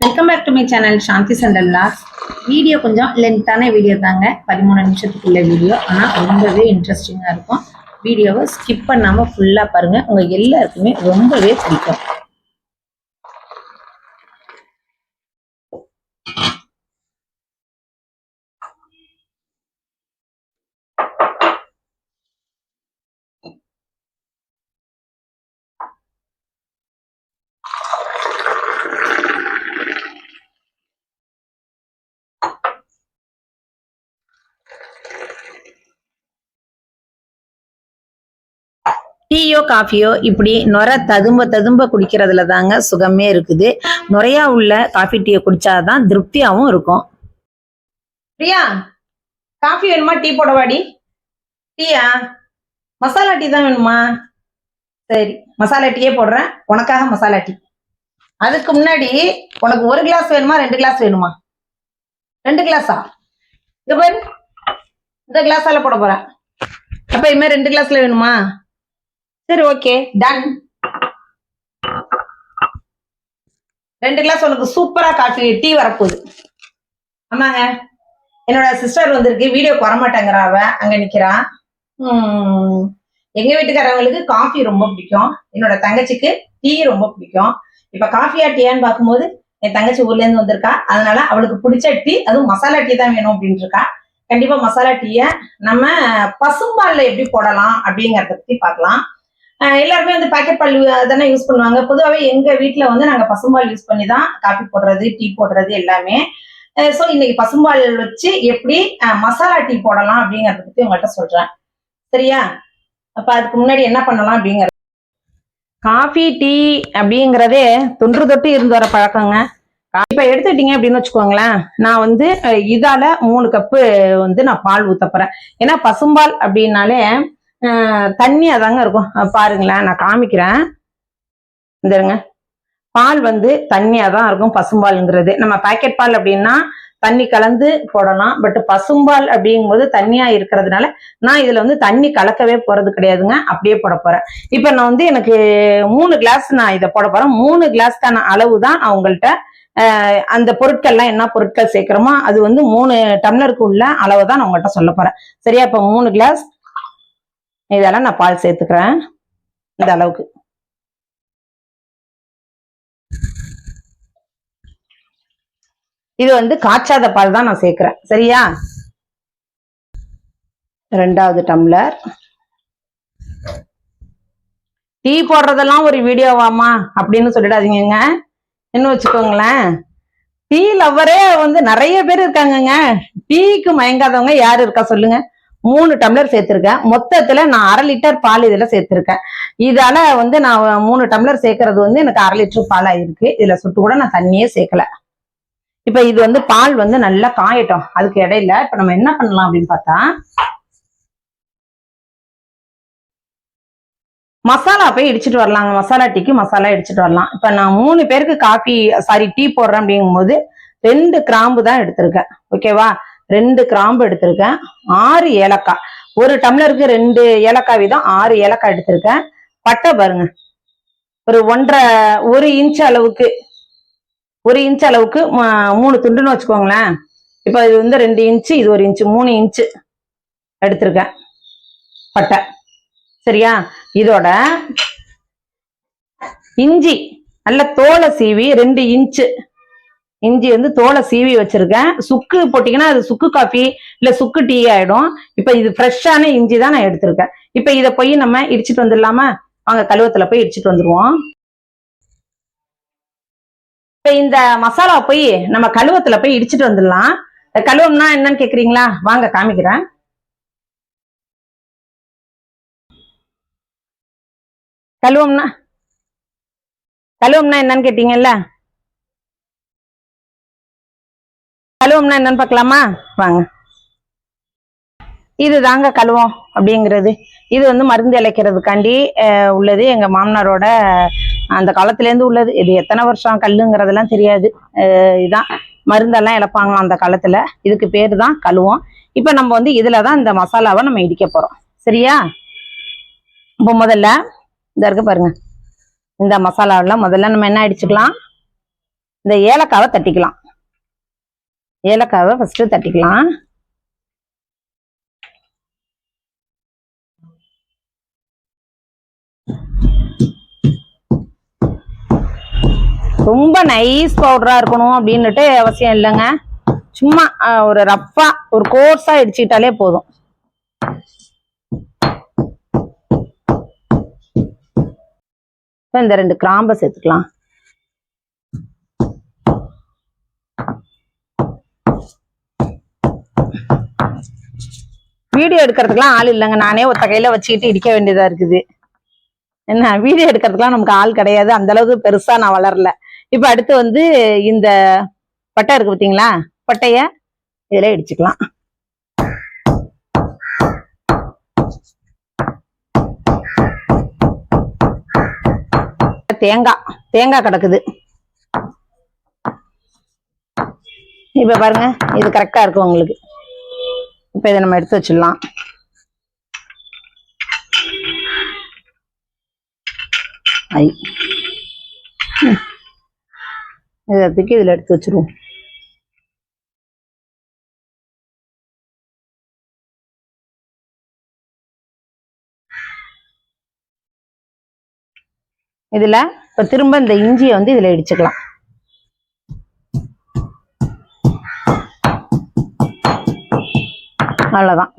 Welcome back to my channel Shanthi சண்டல் லாஸ். Video கொஞ்சம் லென்த்தான வீடியோ தாங்க, 13 நிமிஷத்துக்குள்ள வீடியோ. ஆனால் ரொம்பவே இன்ட்ரெஸ்டிங்காக இருக்கும். வீடியோவை ஸ்கிப் பண்ணாமல் ஃபுல்லாக பாருங்கள், உங்கள் எல்லாருக்குமே ரொம்பவே பிடிக்கும். டீயோ காஃபியோ இப்படி நுரை ததும்ப குடிக்கிறதுல தாங்க சுகமே இருக்குது. நுரையா உள்ள காஃபி டீயை குடிச்சாதான் திருப்தியாகவும் இருக்கும். பிரியா, காஃபி வேணுமா டீ போடவாடி? டீயா? மசாலா டீ தான் வேணுமா? சரி, மசாலா டீயே போடுறேன், உனக்காக மசாலா டீ. அதுக்கு முன்னாடி உனக்கு 1 கிளாஸ் வேணுமா 2 கிளாஸ் வேணுமா? 2 கிளாஸா? இங்க பாரு, இந்த கிளாஸால போட போறேன். அப்ப இனிமே 2 கிளாஸ்ல வேணுமா? சரி, ஓகே, டன். 2 கிளாஸ் உனக்கு சூப்பரா காஃபி டீ வரப்போகுது. ஆமாங்க, என்னோட சிஸ்டர் வந்திருக்கு, வீடியோக்கு வரமாட்டேங்கிறாவ, அங்க நிக்கிறா. எங்க வீட்டுக்காரவங்களுக்கு காஃபி ரொம்ப பிடிக்கும், என்னோட தங்கச்சிக்கு டீ ரொம்ப பிடிக்கும். இப்ப காஃபியா டீயான்னு பார்க்கும்போது என் தங்கச்சி ஊர்ல இருந்து வந்திருக்கா, அதனால அவளுக்கு பிடிச்ச டீ, அதுவும் மசாலா டீ தான் வேணும் அப்படின்ட்டு இருக்கா. கண்டிப்பா மசாலா டீய நம்ம பசும்பால்ல எப்படி போடலாம் அப்படிங்கறத பத்தி பார்க்கலாம். எல்லாருமே வந்து பாக்கெட் பால் தானே யூஸ் பண்ணுவாங்க. பொதுவாகவே எங்க வீட்டுல வந்து நாங்க பசும்பால் யூஸ் பண்ணி தான் காஃபி போடுறது, டீ போடுறது எல்லாமே. ஸோ இன்னைக்கு பசும்பால் வச்சு எப்படி மசாலா டீ போடலாம் அப்படிங்கறத பத்தி உங்கள்கிட்ட சொல்றேன், சரியா? அப்ப அதுக்கு முன்னாடி என்ன பண்ணலாம் அப்படிங்கிறது. காஃபி டீ அப்படிங்கிறதே தொன்று தொட்டு இருந்து வர பழக்கங்க. இப்ப எடுத்துட்டீங்க அப்படின்னு வச்சுக்கோங்களேன், நான் வந்து இதால 3 கப்பு வந்து நான் பால் ஊத்த போறேன். ஏன்னா பசும்பால் அப்படின்னாலே தண்ணியா தாங்க இருக்கும். பாருங்களேன், நான் காமிக்கிறேன். இந்தங்க, பால் வந்து தண்ணியா தான் இருக்கும் பசும்பால்ங்கிறது. நம்ம பாக்கெட் பால் அப்படின்னா தண்ணி கலந்து போடலாம், பட் பசும்பால் அப்படிங்கும்போது தண்ணியா இருக்கிறதுனால நான் இதுல வந்து தண்ணி கலக்கவே போறது கிடையாதுங்க, அப்படியே போட போறேன். இப்ப நான் வந்து எனக்கு 3 கிளாஸ் நான் இதை போட போறேன். 3 கிளாஸ்க்கான அளவு தான் நான் உங்கள்கிட்ட அந்த பொருட்கள்லாம் என்ன பொருட்கள் சேர்க்கிறோமோ அது வந்து 3 டம்ளருக்கு உள்ள அளவு தான் நான் உங்கள்கிட்ட சொல்ல போறேன், சரியா? இப்ப 3 கிளாஸ் இதெல்லாம் நான் பால் சேர்த்துக்கிறேன். இந்த அளவுக்கு இது வந்து காய்ச்சாத பால் தான் நான் சேர்க்கிறேன், சரியா? 2வது டம்ளர். டீ போடுறதெல்லாம் ஒரு வீடியோவாமா அப்படின்னு சொல்லிடாதீங்க, என்ன வச்சுக்கோங்களேன். டீ லவ்வரே வந்து நிறைய பேர் இருக்காங்கங்க. டீக்கு மயங்காதவங்க யாரு இருக்கா சொல்லுங்க? 3 டம்ளர் சேர்த்திருக்கேன். மொத்தத்துல நான் 1/2 லிட்டர் பால் இதுல சேர்த்திருக்கேன். இதால வந்து நான் 3 டம்ளர் சேர்க்கறது வந்து எனக்கு 1/2 லிட்டர் பால் ஆயிருக்கு. இதுல சுட்டு கூட நான் தண்ணியே சேர்க்கல. இப்ப இது வந்து பால் வந்து நல்லா காயட்டும். அதுக்கு இடையில இப்ப நம்ம என்ன பண்ணலாம் அப்படின்னு பார்த்தா, மசாலா போய் இடிச்சிட்டு வரலாங்க. மசாலா டீக்கு மசாலா இடிச்சிட்டு வரலாம். இப்ப நான் 3 பேருக்கு டீ போடுறேன் அப்படிங்கும்போது 2 கிராம்பு தான் எடுத்திருக்கேன், ஓகேவா? 2 கிராம்பு எடுத்திருக்கேன். 6 ஏலக்காய், 1 டம்ளருக்கு 2 ஏலக்காய் வீதம் 6 ஏலக்காய் எடுத்திருக்கேன். பட்டை பாருங்க, ஒரு 1 இன்ச் அளவுக்கு 3 துண்டுன்னு வச்சுக்கோங்களேன். இப்ப இது வந்து 2 இன்ச்சு, இது 1 இன்ச்சு, 3 இன்ச்சு எடுத்திருக்கேன் பட்டை, சரியா? இதோட இஞ்சி நல்ல தோலை சீவி 2 இன்ச்சு இஞ்சி வந்து தோலை சீவி வச்சிருக்கேன். சுக்கு போட்டீங்கன்னா அது சுக்கு காஃபி இல்ல சுக்கு டீ ஆயிடும். இப்ப இது ஃப்ரெஷ்ஷான இஞ்சி தான் நான் எடுத்திருக்கேன். இப்ப இதை போய் நம்ம இடிச்சிட்டு வந்துடலாமா? வாங்க கழுவத்துல போய் இடிச்சிட்டு வந்துருவோம். இப்ப இந்த மசாலா போய் நம்ம கழுவத்துல போய் இடிச்சிட்டு வந்துடலாம். கழுவம்னா என்னன்னு கேக்குறீங்களா? வாங்க காமிக்கிறேன். கழுவம்னா என்னன்னு கேட்டீங்கல்ல, கழுவம்னா என்னன்னு பார்க்கலாமா? வாங்க. இது தாங்க கழுவம் அப்படிங்கிறது. இது வந்து மருந்து இழைக்கிறதுக்காண்டி உள்ளது, எங்க மாமனாரோட அந்த காலத்துல இருந்து உள்ளது. இது எத்தனை வருஷம் கல்லுங்கிறதெல்லாம் தெரியாது. இதான் மருந்தெல்லாம் இழப்பாங்களாம் அந்த காலத்துல. இதுக்கு பேரு தான் கழுவம். இப்ப நம்ம வந்து இதுலதான் இந்த மசாலாவை நம்ம இடிக்க போறோம், சரியா? இப்போ முதல்ல இந்த இருக்கு பாருங்க, இந்த மசாலாவில் முதல்ல நம்ம என்ன அடிச்சுக்கலாம்? இந்த ஏலக்காவை தட்டிக்கலாம். ஏலக்காவை ஃபர்ஸ்ட் தட்டிக்கலாம். ரொம்ப நைஸ் பவுடரா இருக்கணும் அப்படின்னுட்டு அவசியம் இல்லைங்க. சும்மா ஒரு ரஃப்பா ஒரு கோர்ஸா இடிச்சுக்கிட்டாலே போதும். இந்த 2 கிராம்பை சேர்த்துக்கலாம். வீடியோ எடுக்கிறதுக்கெல்லாம் ஆள் இல்லைங்க. நானே ஒத்த கையில வச்சுக்கிட்டு இடிக்க வேண்டியதா இருக்குது. என்ன வீடியோ எடுக்கிறதுக்கெல்லாம் நமக்கு ஆள் கிடையாது. அந்த அளவுக்கு பெருசா நான் வளரல. இப்ப அடுத்து வந்து இந்த பட்டை இருக்கு பார்த்தீங்களா, பட்டைய இதுல இடிச்சுக்கலாம். தேங்காய் கிடக்குது. இப்ப பாருங்க, இது கரெக்டா இருக்கும் உங்களுக்கு. இப்ப இதை நம்ம எடுத்து வச்சிடலாம். இதை தூக்கி இதுல எடுத்து வச்சிருவோம். இதுல இப்ப திரும்ப இந்த இஞ்சியை வந்து இதுல இடிச்சுக்கலாம். அவ்வளவுதான்.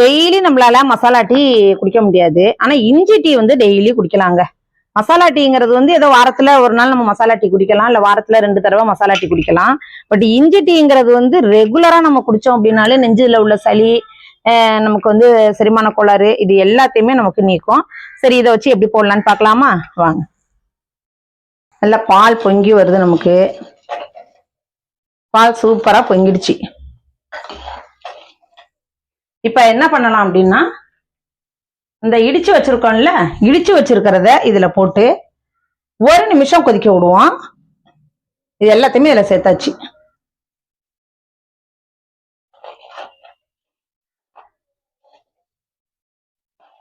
டெய்லி நம்மளால மசாலா டீ குடிக்க முடியாது. ஆனா இஞ்சி டீ வந்து டெய்லி குடிக்கலாங்க. மசாலா டீங்கிறது வந்து ஏதோ வாரத்துல ஒரு நாள் நம்ம மசாலா டீ குடிக்கலாம், இல்ல வாரத்துல 2 தடவை மசாலா டீ குடிக்கலாம். பட் இஞ்சி டீங்கிறது வந்து ரெகுலரா நம்ம குடிச்சோம் அப்படின்னாலே நெஞ்சுல உள்ள சளி, நமக்கு வந்து செரிமான கோளாறு, இது எல்லாத்தையுமே நமக்கு நீக்கும். சரி, இதை வச்சு எப்படி போடலான்னு பார்க்கலாமா? வாங்க. நல்லா பால் பொங்கி வருது. நமக்கு பால் சூப்பரா பொங்கிடுச்சு. இப்ப என்ன பண்ணலாம் அப்படின்னா, இந்த இடிச்சு வச்சிருக்கிறத இதுல போட்டு 1 நிமிஷம் கொதிக்க விடுவோம். இது எல்லாத்தையுமே இதுல சேர்த்தாச்சு.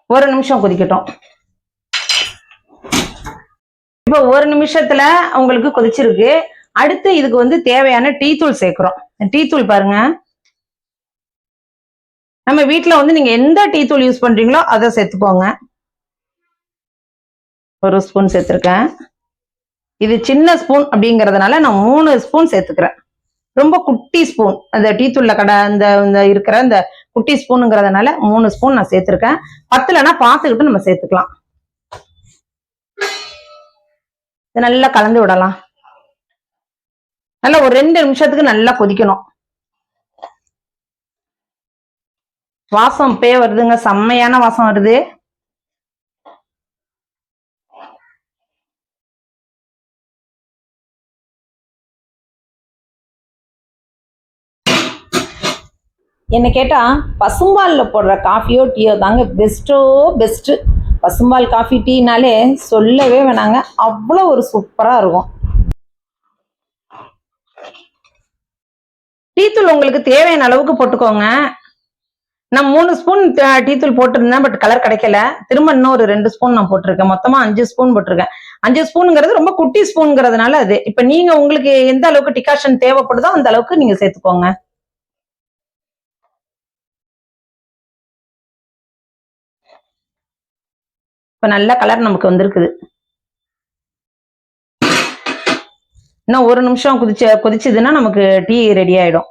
ஒரு நிமிஷம் கொதிக்கட்டும். இப்ப 1 நிமிஷத்துல உங்களுக்கு கொதிச்சிருக்கு. அடுத்து இதுக்கு வந்து தேவையான டீ தூள் சேர்க்கிறோம். டீ தூள் பாருங்க, நம்ம வீட்டுல வந்து நீங்க எந்த டீ தூள் யூஸ் பண்றீங்களோ அதை சேர்த்துக்கோங்க. 1 ஸ்பூன் சேர்த்திருக்கேன். இது சின்ன ஸ்பூன் அப்படிங்கறதுனால நான் 3 ஸ்பூன் சேர்த்துக்கிறேன். ரொம்ப குட்டி ஸ்பூன், அந்த டீ தூள்ல அந்த இருக்கிற அந்த குட்டி ஸ்பூனுங்கிறதுனால 3 ஸ்பூன் நான் சேர்த்திருக்கேன். பத்தலைன்னா பார்த்துக்கிட்டு நம்ம சேர்த்துக்கலாம். இதை நல்லா கலந்து விடலாம். நல்லா ஒரு 2 நிமிஷத்துக்கு நல்லா கொதிக்கணும். வாசம் இப்பயே வருதுங்க, செம்மையான வாசம் வருது. என்ன கேட்டா பசும்பால்ல போடுற காஃபியோ டீயோ தாங்க பெஸ்ட். பசும்பால் காஃபி டீனாலே சொல்லவே வேணாங்க, அவ்வளோ ஒரு சூப்பரா இருக்கும். டீ தூள் உங்களுக்கு தேவையான அளவுக்கு போட்டுக்கோங்க. நான் 3 ஸ்பூன் டீ தூள் போட்டிருந்தேன், பட் கலர் கிடைக்கல. திரும்ப இன்னும் ஒரு 2 ஸ்பூன் நான் போட்டிருக்கேன். மொத்தமா 5 ஸ்பூன் போட்டிருக்கேன். 5 ஸ்பூனுங்கிறது ரொம்ப குட்டி ஸ்பூனுங்கிறதுனால அது. இப்ப நீங்க உங்களுக்கு எந்த அளவுக்கு டிகாஷன் தேவைப்படுதோ அந்த அளவுக்கு நீங்க சேர்த்துக்கோங்க. இப்ப நல்ல கலர் நமக்கு வந்திருக்குது. இன்னும் 1 நிமிஷம் கொதிச்சதுன்னா நமக்கு டீ ரெடி ஆயிடும்.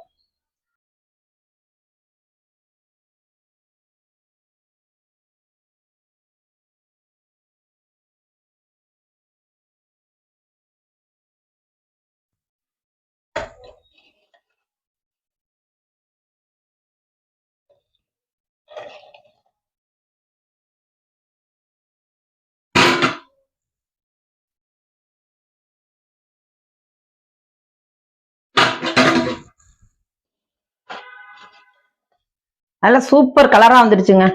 நல்லா சூப்பர் கலரா வந்துடுச்சுங்க.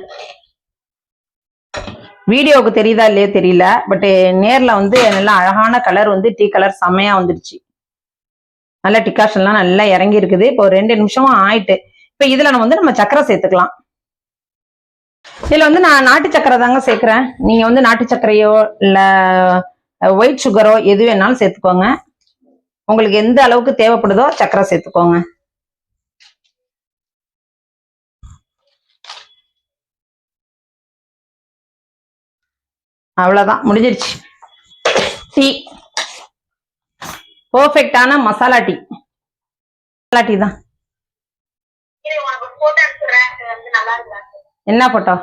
வீடியோவுக்கு தெரியுதா இல்லையே தெரியல, பட் நேர்ல வந்து நல்லா அழகான கலர் வந்து டீ கலர் செம்மையா வந்துடுச்சு. நல்லா டிகாஷன்லாம் நல்லா இறங்கி இருக்குது. இப்போ 2 நிமிஷமா ஆயிட்டு. இப்ப இதுல நம்ம சக்கரை சேர்த்துக்கலாம். இதுல வந்து நான் நாட்டு சக்கரை தாங்க சேர்க்கிறேன். நீங்க வந்து நாட்டு சர்க்கரையோ இல்ல ஒயிட் சுகரோ எது வேணாலும் சேர்த்துக்கோங்க. உங்களுக்கு எந்த அளவுக்கு தேவைப்படுதோ சர்க்கரை சேர்த்துக்கோங்க. அவ்வளவுதான், முடிஞ்சிருச்சு. டீ பெர்ஃபெக்டான மசாலா டீ. மசாலா டீ தான். என்ன போட்டோ?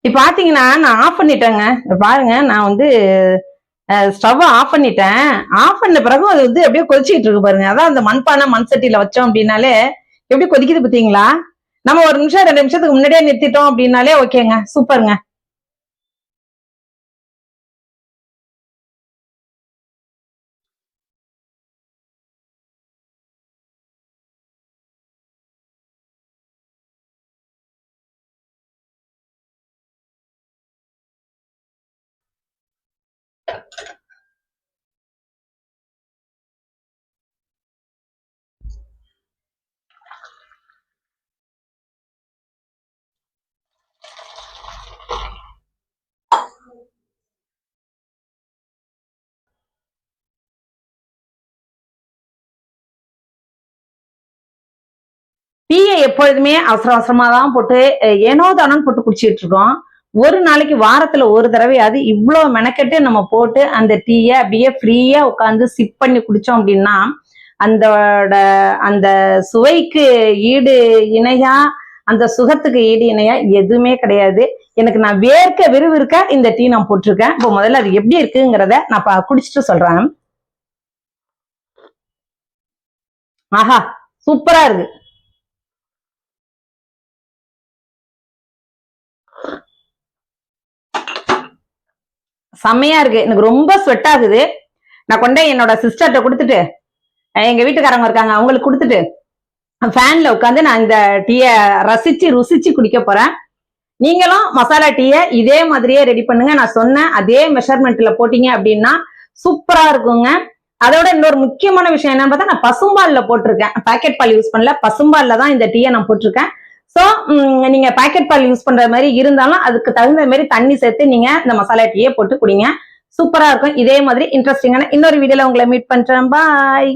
இப்ப பாத்தீங்கன்னா நான் ஆஃப் பண்ணிட்டேங்க. பாருங்க, நான் வந்து ஸ்டவ் ஆஃப் பண்ணிட்டேன். ஆஃப் பண்ண பிறகு அது வந்து அப்படியே கொதிச்சுட்டு இருக்கு பாருங்க. அதான் அந்த மண்பானை மண் சட்டியில வச்சோம் அப்படின்னாலே எப்படி கொதிக்குது பாத்தீங்களா? நம்ம 1 நிமிஷம் 2 நிமிஷத்துக்கு முன்னாடியே நிறுத்திட்டோம் அப்படின்னாலே ஓகேங்க, சூப்பருங்க. டீயை எப்பொழுதுமே அவசர அவசரமா தான் போட்டு ஏனோ தானோன்னு போட்டு குடிச்சிட்டு இருக்கோம். ஒரு நாளைக்கு வாரத்துல ஒரு தடவையாவது இவ்வளவு மெனக்கெட்டு நம்ம போட்டு அந்த டீயை அப்படியே ஃப்ரீயா உட்காந்து சிப் பண்ணி குடிச்சோம் அப்படின்னா அந்தோட அந்த சுவைக்கு ஈடு இணையா, அந்த சுகத்துக்கு ஈடு இணையா எதுவுமே கிடையாது. எனக்கு நான் விறுவிறுக்க இந்த டீ நான் போட்டிருக்கேன். இப்போ முதல்ல அது எப்படி இருக்குங்கிறத நான் குடிச்சிட்டு சொல்றேன். ஆஹா, சூப்பரா இருக்கு. செம்மையா இருக்கு. எனக்கு ரொம்ப ஸ்வெட் ஆகுது. நான் கொண்டே என்னோட சிஸ்டர்கிட்ட கொடுத்துட்டு, எங்க வீட்டுக்காரங்க இருக்காங்க, அவங்களுக்கு கொடுத்துட்டு ஃபேன்ல உட்காந்து நான் இந்த டீயை ரசிச்சு ருசிச்சு குடிக்க போறேன். நீங்களும் மசாலா டீயை இதே மாதிரியே ரெடி பண்ணுங்க. நான் சொன்ன அதே மெஷர்மெண்ட்ல போட்டீங்க அப்படின்னா சூப்பரா இருக்குங்க. அதோட இன்னொரு முக்கியமான விஷயம் என்னன்னு பார்த்தா, நான் பசும்பால்ல போட்டிருக்கேன். பாக்கெட் பால் யூஸ் பண்ணல, பசும்பால்ல தான் இந்த டீயை நான் போட்டிருக்கேன். சோ நீங்க பாக்கெட் பால் யூஸ் பண்ற மாதிரி இருந்தாலும் அதுக்கு தகுந்த மாதிரி தண்ணி சேர்த்து நீங்க இந்த மசாலா டீயை போட்டு குடிங்க. சூப்பரா இருக்கும். இதே மாதிரி இன்ட்ரெஸ்டிங்கான இன்னொரு வீடியோல உங்களை மீட் பண்றேன். பாய்.